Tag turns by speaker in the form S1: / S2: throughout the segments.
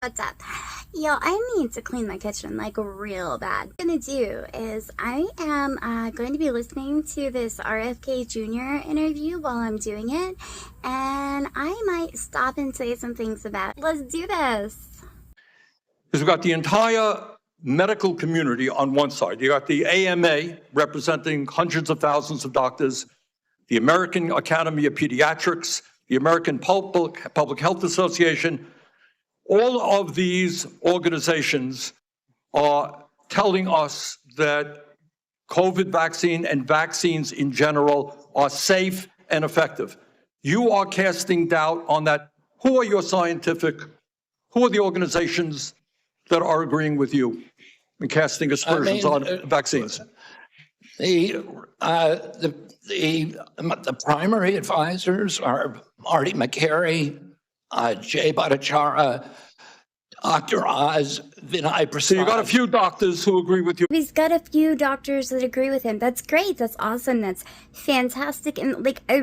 S1: What's up? Yo, I need to clean my kitchen like real bad. What I'm gonna do is I am going to be listening to this RFK Jr. interview while I'm doing it, and I might stop and say some things about it. Let's do this.
S2: Because we've got the entire medical community on one side. You got the AMA representing hundreds of thousands of doctors, the American Academy of Pediatrics, the American Public Health Association. All of these organizations are telling us that COVID vaccine and vaccines in general are safe and effective. You are casting doubt on that. Who are the organizations that are agreeing with you and casting aspersions on vaccines?
S3: The primary advisors are Marty McCary, Jay Bhattacharya, Dr. Oz, Vinay Prasad.
S2: So you got a few doctors who agree with you.
S1: He's got a few doctors that agree with him. That's great. That's awesome. That's fantastic. And like, I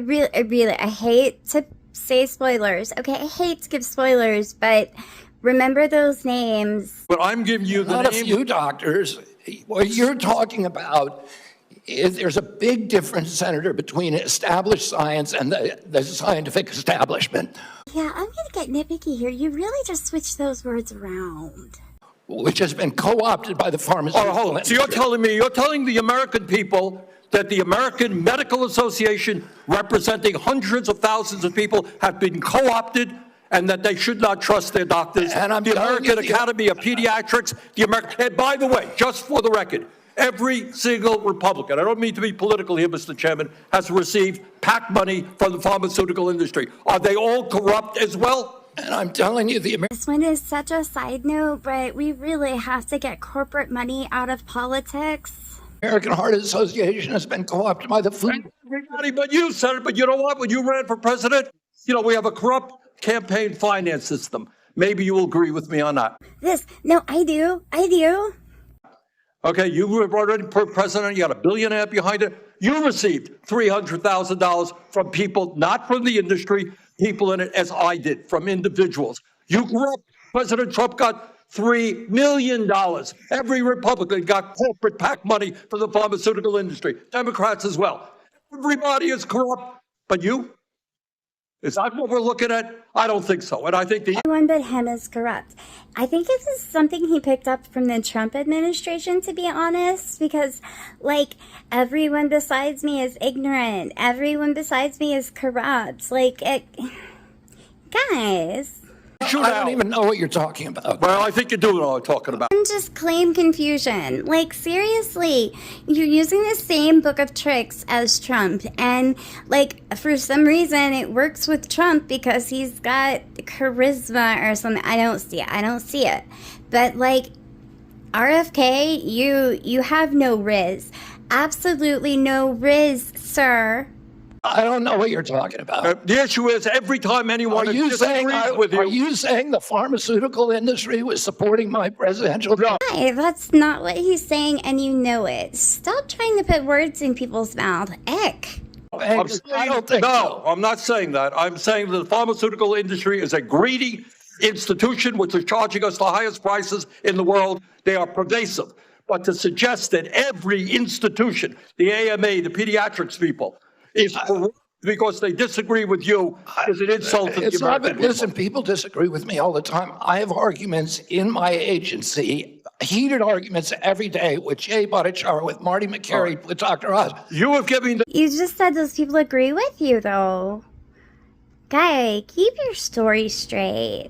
S1: hate to say spoilers. Okay, I hate to give spoilers, but remember those names.
S2: But I'm giving you the
S3: Not
S2: names.
S3: a few doctors. What you're talking about is there's a big difference, Senator, between established science and the scientific establishment.
S1: Yeah, I'm gonna get nitpicky here. You really just switched those words around.
S3: Which has been co-opted by the pharmaceutical
S2: hold on. So you're telling the American people that the American Medical Association, representing hundreds of thousands of people, have been co-opted and that they should not trust their doctors.
S3: And I'm
S2: the American Academy of Pediatrics, and by the way, just for the record, every single Republican, I don't mean to be political here, Mr. Chairman, has received PAC money from the pharmaceutical industry. Are they all corrupt as well?
S3: And I'm telling you,
S1: This one is such a side note, but we really have to get corporate money out of politics.
S3: American Heart Association has been co-opted by the food.
S2: Everybody but you, Senator. But you know what? When you ran for president, we have a corrupt campaign finance system. Maybe you will agree with me on that.
S1: No, I do.
S2: Okay, you were already president, you got a billionaire behind it. You received $300,000 from people, not from the industry, people in it, as I did, from individuals. You grew up, President Trump got $3 million. Every Republican got corporate PAC money from the pharmaceutical industry. Democrats as well. Everybody is corrupt, but you? Is that what we're looking at? I don't think so. And I think
S1: everyone but him is corrupt. I think this is something he picked up from the Trump administration, to be honest, because, everyone besides me is ignorant. Everyone besides me is corrupt. Guys.
S3: I don't even know what you're talking about.
S2: Well, I think you do know what I'm talking about.
S1: Just claim confusion. Seriously, you're using the same book of tricks as Trump. And, for some reason, it works with Trump because he's got charisma or something. I don't see it. But, RFK, you have no riz. Absolutely no riz, sir.
S3: I don't know what you're talking about.
S2: The issue is every time anyone disagrees with you.
S3: Are you saying the pharmaceutical industry was supporting my presidential job?
S1: Hey, that's not what he's saying, and you know it. Stop trying to put words in people's mouth. Eck.
S3: I don't think so.
S2: I'm not saying that. I'm saying that the pharmaceutical industry is a greedy institution which is charging us the highest prices in the world. They are pervasive. But to suggest that every institution, the AMA, the pediatrics people, is corrupt because they disagree with you is an insult to the American people.
S3: Listen, people disagree with me all the time. I have arguments in my agency, heated arguments every day with Jay Bhattacharya, with Marty McCary, with Dr. Oz.
S2: You have given...
S1: You just said those people agree with you, though. Guy, keep your story straight.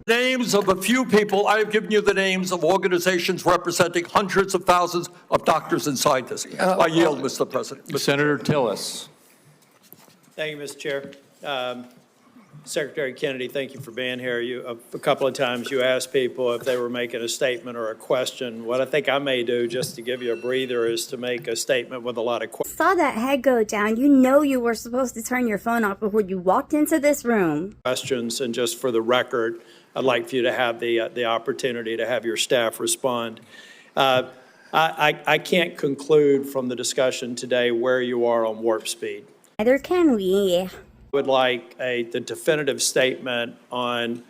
S2: Names of a few people. I have given you the names of organizations representing hundreds of thousands of doctors and scientists. I yield, Mr. President.
S4: Senator Tillis.
S5: Thank you, Mr. Chair. Secretary Kennedy, thank you for being here. A couple of times you asked people if they were making a statement or a question. What I think I may do, just to give you a breather, is to make a statement with a lot of questions.
S1: Saw that head go down. You know you were supposed to turn your phone off before you walked into this room.
S5: Questions, and just for the record, I'd like for you to have the opportunity to have your staff respond. I can't conclude from the discussion today where you are on warp speed.
S1: Neither can we.
S5: Would like the definitive statement on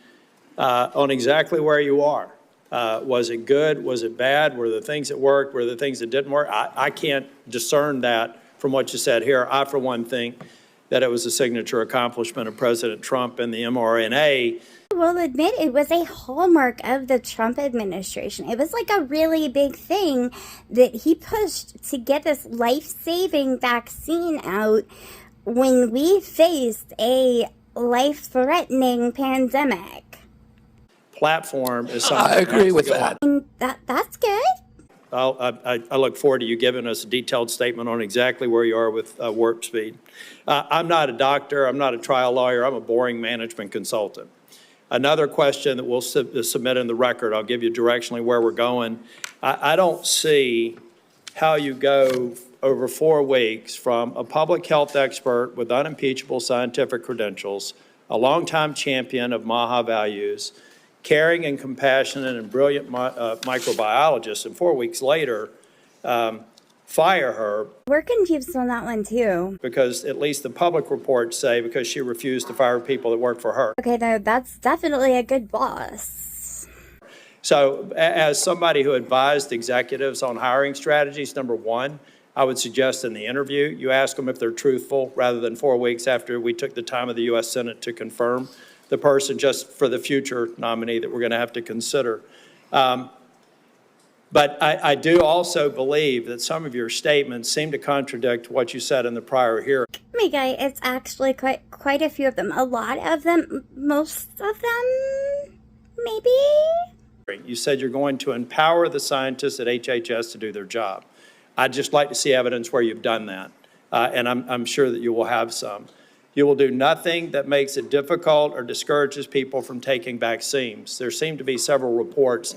S5: on exactly where you are. Was it good? Was it bad? Were there things that worked? Were there things that didn't work? I can't discern that from what you said here. I, for one, think that it was a signature accomplishment of President Trump and the mRNA.
S1: Will admit it was a hallmark of the Trump administration. It was like a really big thing that he pushed to get this life-saving vaccine out when we faced a life-threatening pandemic.
S5: Platform is something.
S3: I agree with that.
S1: And that's good.
S5: I look forward to you giving us a detailed statement on exactly where you are with warp speed. I'm not a doctor. I'm not a trial lawyer. I'm a boring management consultant. Another question that we'll submit in the record, I'll give you directionally where we're going. I don't see how you go over 4 weeks from a public health expert with unimpeachable scientific credentials, a longtime champion of MAHA values, caring and compassionate and brilliant microbiologist, and 4 weeks later, fire her.
S1: We're confused on that one too.
S5: Because at least the public reports say because she refused to fire people that work for her.
S1: Okay, though, that's definitely a good boss.
S5: So as somebody who advised executives on hiring strategies, number one, I would suggest in the interview, you ask them if they're truthful rather than 4 weeks after we took the time of the U.S. Senate to confirm the person, just for the future nominee that we're going to have to consider. But I do also believe that some of your statements seem to contradict what you said in the prior hearing.
S1: Mega, it's actually quite a few of them. A lot of them, most of them, maybe?
S5: You said you're going to empower the scientists at HHS to do their job. I'd just like to see evidence where you've done that, and I'm sure that you will have some. You will do nothing that makes it difficult or discourages people from taking vaccines. There seem to be several reports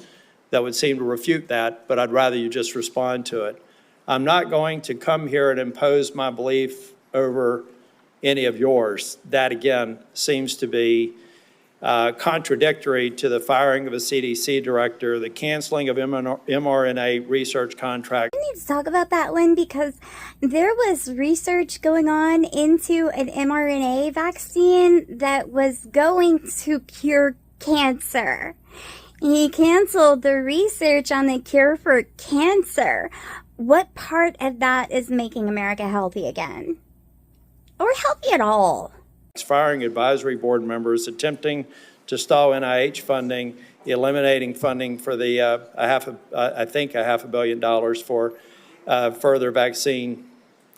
S5: that would seem to refute that, but I'd rather you just respond to it. I'm not going to come here and impose my belief over any of yours. That, again, seems to be contradictory to the firing of a CDC director, the canceling of mRNA research contract.
S1: I need to talk about that one because there was research going on into an mRNA vaccine that was going to cure cancer. He canceled the research on the cure for cancer. What part of that is making America healthy again? Or healthy at all?
S5: Firing advisory board members, attempting to stall NIH funding, eliminating funding for the I think $500 million for further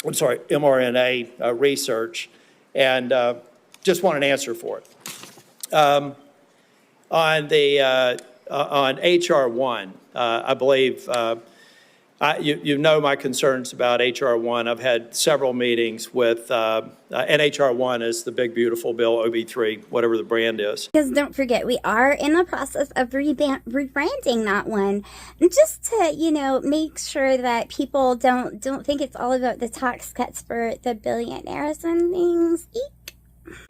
S5: mRNA research, and just want an answer for it. On H.R. 1, I believe you know my concerns about H.R. 1. I've had several meetings with, and H.R. 1 is the big, beautiful bill, OB3, whatever the brand is.
S1: Because don't forget, we are in the process of rebranding that one, just to, make sure that people don't think it's all about the tax cuts for the billionaires and things. Eek.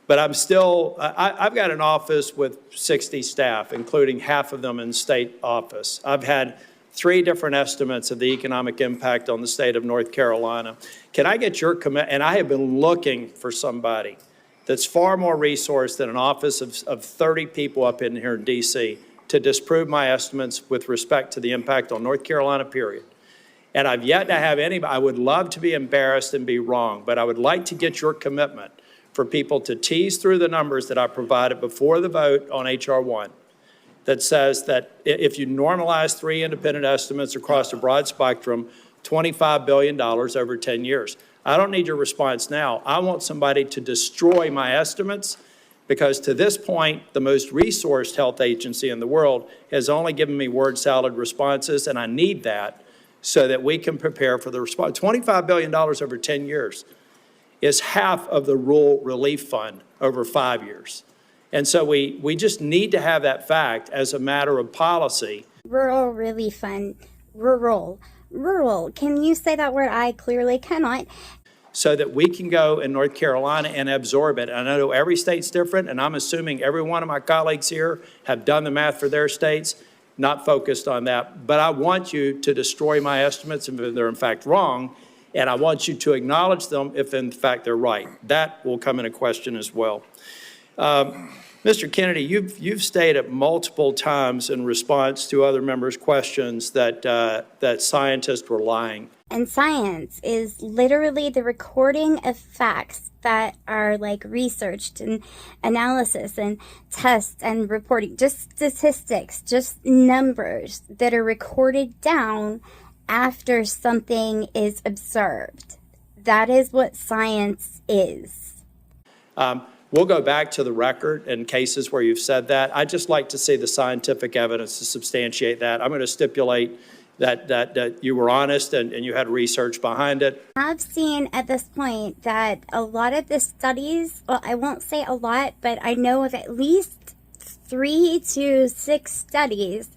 S5: But I'm still, I've got an office with 60 staff, including half of them in state office. I've had 3 different estimates of the economic impact on the state of North Carolina. Can I get your commit? And I have been looking for somebody that's far more resourced than an office of 30 people up in here in D.C. to disprove my estimates with respect to the impact on North Carolina, period. And I've yet to have anybody. I would love to be embarrassed and be wrong, but I would like to get your commitment for people to tease through the numbers that I provided before the vote on H.R. 1 that says that if you normalize 3 independent estimates across a broad spectrum, $25 billion over 10 years. I don't need your response now. I want somebody to destroy my estimates because to this point, the most resourced health agency in the world has only given me word salad responses, and I need that so that we can prepare for the response. $25 billion over 10 years. Is half of the Rural Relief Fund over 5 years. And so we just need to have that fact as a matter of policy. Rural
S1: Relief Fund, rural. Can you say that word? I clearly cannot.
S5: So that we can go in North Carolina and absorb it. And I know every state's different, and I'm assuming every one of my colleagues here have done the math for their states, not focused on that. But I want you to destroy my estimates if they're in fact wrong. And I want you to acknowledge them if, in fact, they're right. That will come into question as well. Mr. Kennedy, you've stated multiple times in response to other members' questions that that scientists were lying.
S1: And science is literally the recording of facts that are like researched and analysis and tests and reporting, just statistics, just numbers that are recorded down after something is observed. That is what science is.
S5: We'll go back to the record in cases where you've said that. I'd just like to see the scientific evidence to substantiate that. I'm going to stipulate that you were honest and you had research behind it.
S1: I've seen at this point that a lot of the studies, well, I won't say a lot, but I know of at least 3 to 6 studies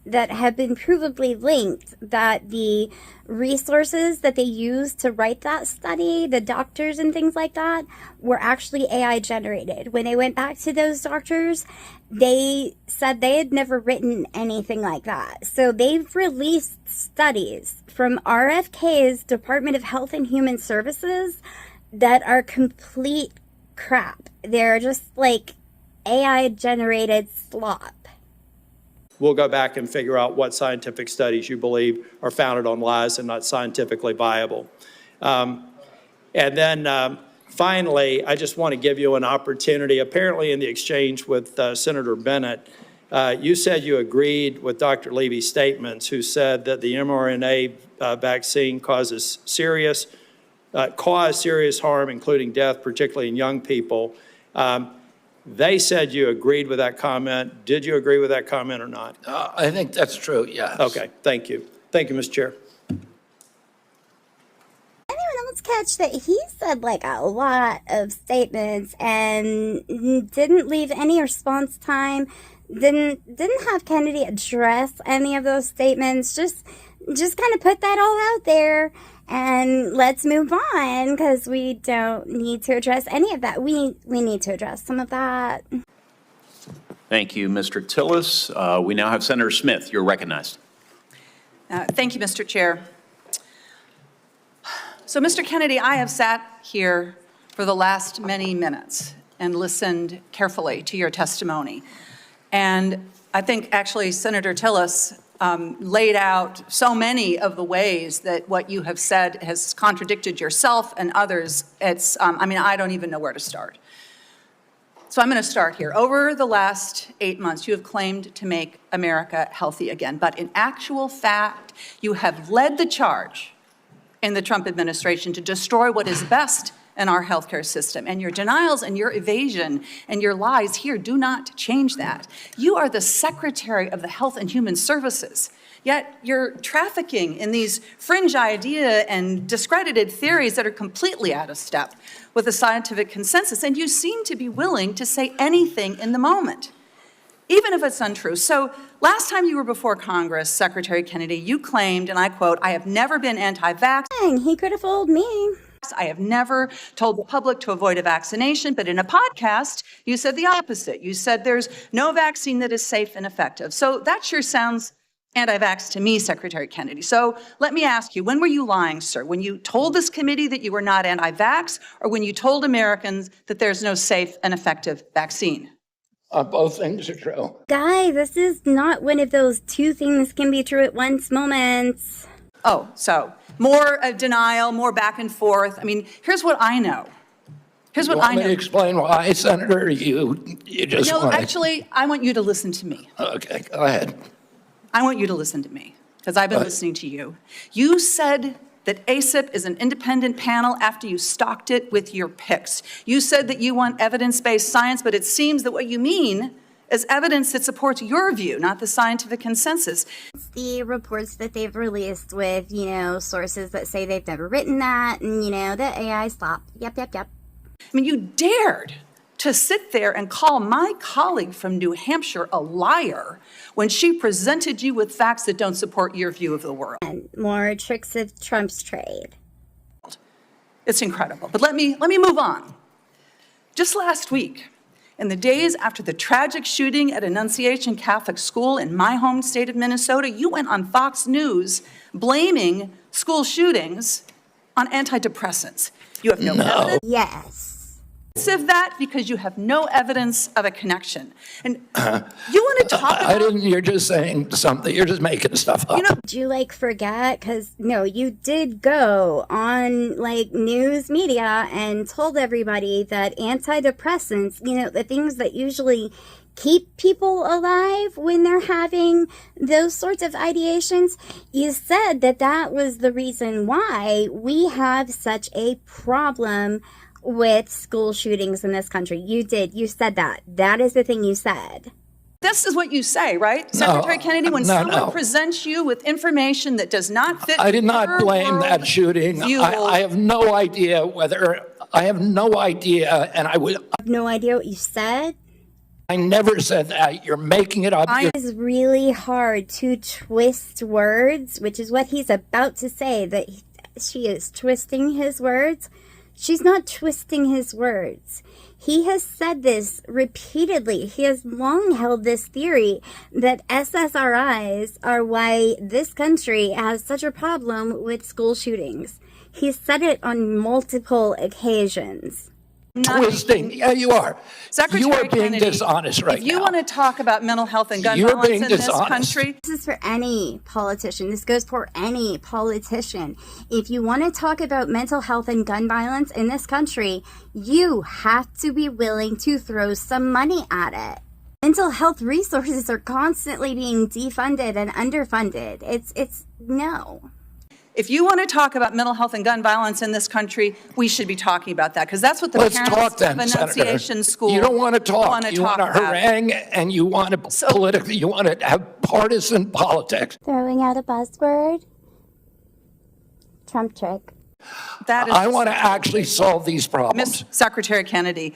S1: that have been provably linked, that the resources that they used to write that study, the doctors and things like that, were actually AI generated. When they went back to those doctors, they said they had never written anything like that. So they've released studies from RFK's Department of Health and Human Services that are complete crap. They're just like AI generated slop.
S5: We'll go back and figure out what scientific studies you believe are founded on lies and not scientifically viable. And then finally, I just want to give you an opportunity. Apparently in the exchange with Senator Bennett, you said you agreed with Dr. Levy's statements, who said that the mRNA vaccine caused serious harm, including death, particularly in young people. They said you agreed with that comment. Did you agree with that comment or not?
S3: I think that's true, yes.
S5: Okay, thank you. Thank you, Mr. Chair.
S1: Anyone else catch that he said like a lot of statements and didn't leave any response time, didn't have Kennedy address any of those statements, just kind of put that all out there? And let's move on, because we don't need to address any of that. We need to address some of that.
S4: Thank you, Mr. Tillis. We now have Senator Smith. You're recognized.
S6: Thank you, Mr. Chair. So, Mr. Kennedy, I have sat here for the last many minutes and listened carefully to your testimony. And I think actually Senator Tillis laid out so many of the ways that what you have said has contradicted yourself and others. It's, I don't even know where to start. So I'm going to start here. Over the last 8 months, you have claimed to make America healthy again. But in actual fact, you have led the charge in the Trump administration to destroy what is best in our healthcare system. And your denials and your evasion and your lies here do not change that. You are the Secretary of the Health and Human Services, yet you're trafficking in these fringe idea and discredited theories that are completely out of step with the scientific consensus, and you seem to be willing to say anything in the moment, even if it's untrue. So last time you were before Congress, Secretary Kennedy, you claimed, and I quote, "I have never been anti-vax."
S1: He could have fooled me.
S6: I have never told the public to avoid a vaccination, but in a podcast, you said the opposite. You said there's no vaccine that is safe and effective. So that sure sounds anti-vax to me, Secretary Kennedy. So let me ask you, when were you lying, sir? When you told this committee that you were not anti-vax, or when you told Americans that there's no safe and effective vaccine?
S3: Both things are true.
S1: Guy, this is not one of those two things can be true at once moments.
S6: Oh, so more denial, more back and forth. I mean, here's what I know. Here's what I know.
S3: You want me to explain why, Senator? You just
S6: No,
S3: want to...
S6: actually, I want you to listen to me.
S3: Okay, go ahead.
S6: I want you to listen to me, because I've been listening to you. You said that ACIP is an independent panel after you stocked it with your picks. You said that you want evidence-based science, but it seems that what you mean is evidence that supports your view, not the scientific consensus.
S1: The reports that they've released with, sources that say they've never written that, and, the AI slop. Yep.
S6: I mean, you dared to sit there and call my colleague from New Hampshire a liar when she presented you with facts that don't support your view of the world.
S1: And more tricks of Trump's trade.
S6: It's incredible. But let me move on. Just last week, in the days after the tragic shooting at Annunciation Catholic School in my home state of Minnesota, you went on Fox News blaming school shootings on antidepressants. You have no evidence.
S1: Yes.
S6: of that because you have no evidence of a connection. And you want to talk about...
S3: You're just saying something. You're just making stuff up.
S1: Did you forget? Because no, you did go on news media and told everybody that antidepressants, the things that usually keep people alive when they're having those sorts of ideations, you said that was the reason why we have such a problem with school shootings in this country. You did. You said that. That is the thing you said.
S6: This is what you say, right? Secretary Kennedy, when someone presents you with information that does not fit...
S3: I did not blame that shooting. I have no idea and I would...
S1: I have no idea what you said?
S3: I never said that. You're making it up.
S1: It is really hard to twist words, which is what he's about to say, that she is twisting his words. She's not twisting his words. He has said this repeatedly. He has long held this theory that SSRIs are why this country has such a problem with school shootings. He's said it on multiple occasions.
S3: Twisting. Yeah, you are.
S6: Secretary
S3: you are being
S6: Kennedy,
S3: dishonest right now.
S6: If you want to talk about mental health and gun violence in this country...
S1: This is for any politician. This goes for any politician. If you want to talk about mental health and gun violence in this country, you have to be willing to throw some money at it. Mental health resources are constantly being defunded and underfunded. It's no.
S6: If you want to talk about mental health and gun violence in this country, we should be talking about that, because that's what the
S3: Let's
S6: parents
S3: talk then,
S6: of Annunciation School
S3: You don't want to talk.
S6: want to
S3: you want to harangue, and you want to you want to have partisan politics.
S1: Throwing out a buzzword? Trump trick.
S6: That is
S3: I want to actually solve these problems.
S6: Ms. Secretary Kennedy,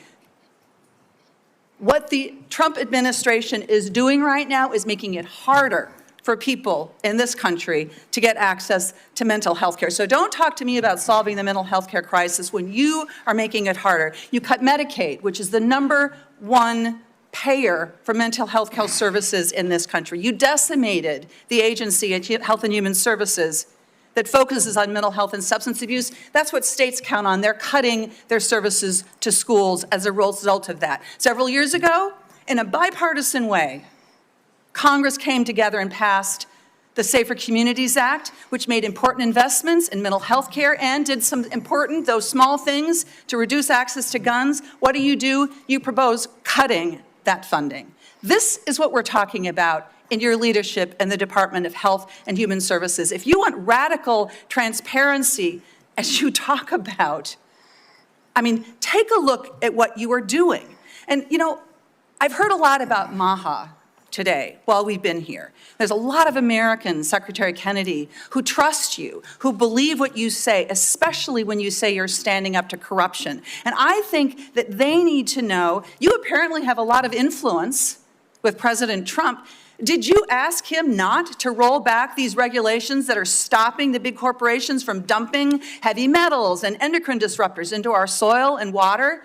S6: what the Trump administration is doing right now is making it harder for people in this country to get access to mental health care. So don't talk to me about solving the mental health care crisis when you are making it harder. You cut Medicaid, which is the #1 payer for mental health care services in this country. You decimated the agency at Health and Human Services that focuses on mental health and substance abuse. That's what states count on. They're cutting their services to schools as a result of that. Several years ago, in a bipartisan way, Congress came together and passed the Safer Communities Act, which made important investments in mental health care and did some important, though small things, to reduce access to guns. What do? You propose cutting that funding. This is what we're talking about in your leadership in the Department of Health and Human Services. If you want radical transparency, as you talk about, take a look at what you are doing. And, I've heard a lot about MAHA today while we've been here. There's a lot of Americans, Secretary Kennedy, who trust you, who believe what you say, especially when you say you're standing up to corruption. And I think that they need to know, you apparently have a lot of influence with President Trump. Did you ask him not to roll back these regulations that are stopping the big corporations from dumping heavy metals and endocrine disruptors into our soil and water?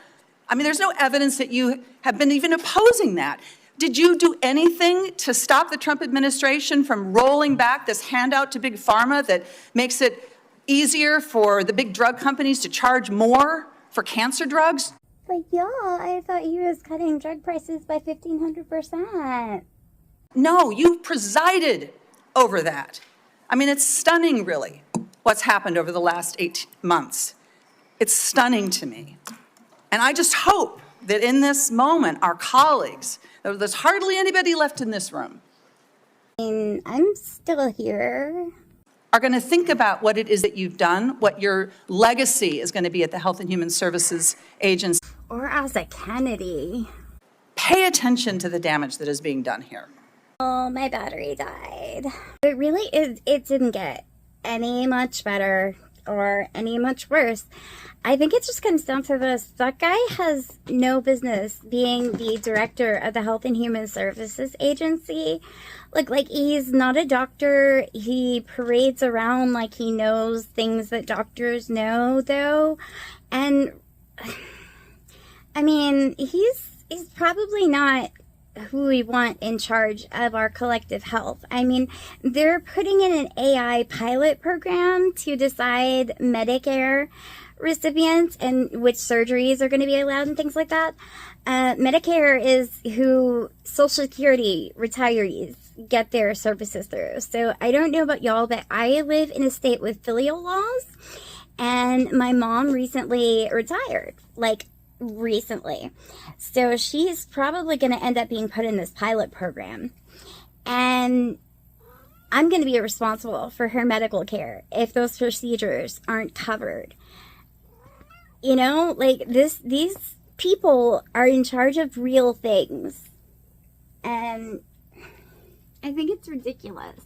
S6: There's no evidence that you have been even opposing that. Did you do anything to stop the Trump administration from rolling back this handout to big pharma that makes it easier for the big drug companies to charge more for cancer drugs?
S1: But y'all, I thought he was cutting drug prices by 1,500%.
S6: No, you presided over that. It's stunning, really, what's happened over the last 8 months. It's stunning to me. And I just hope that in this moment, our colleagues, there's hardly anybody left in this room,
S1: I'm still here,
S6: are going to think about what it is that you've done, what your legacy is going to be at the Health and Human Services Agency.
S1: Or as a Kennedy.
S6: Pay attention to the damage that is being done here.
S1: Oh, my battery died. It really is. It didn't get any much better or any much worse. I think it just comes down to this. That guy has no business being the director of the Health and Human Services Agency. Like he's not a doctor. He parades around like he knows things that doctors know, though. And, he's probably not who we want in charge of our collective health. They're putting in an AI pilot program to decide Medicare recipients and which surgeries are going to be allowed and things like that. Medicare is who Social Security retirees get their services through. So I don't know about y'all, but I live in a state with filial laws, and my mom recently retired, like recently. So she's probably going to end up being put in this pilot program. And I'm going to be responsible for her medical care if those procedures aren't covered. You know, like these people are in charge of real things. And I think it's ridiculous.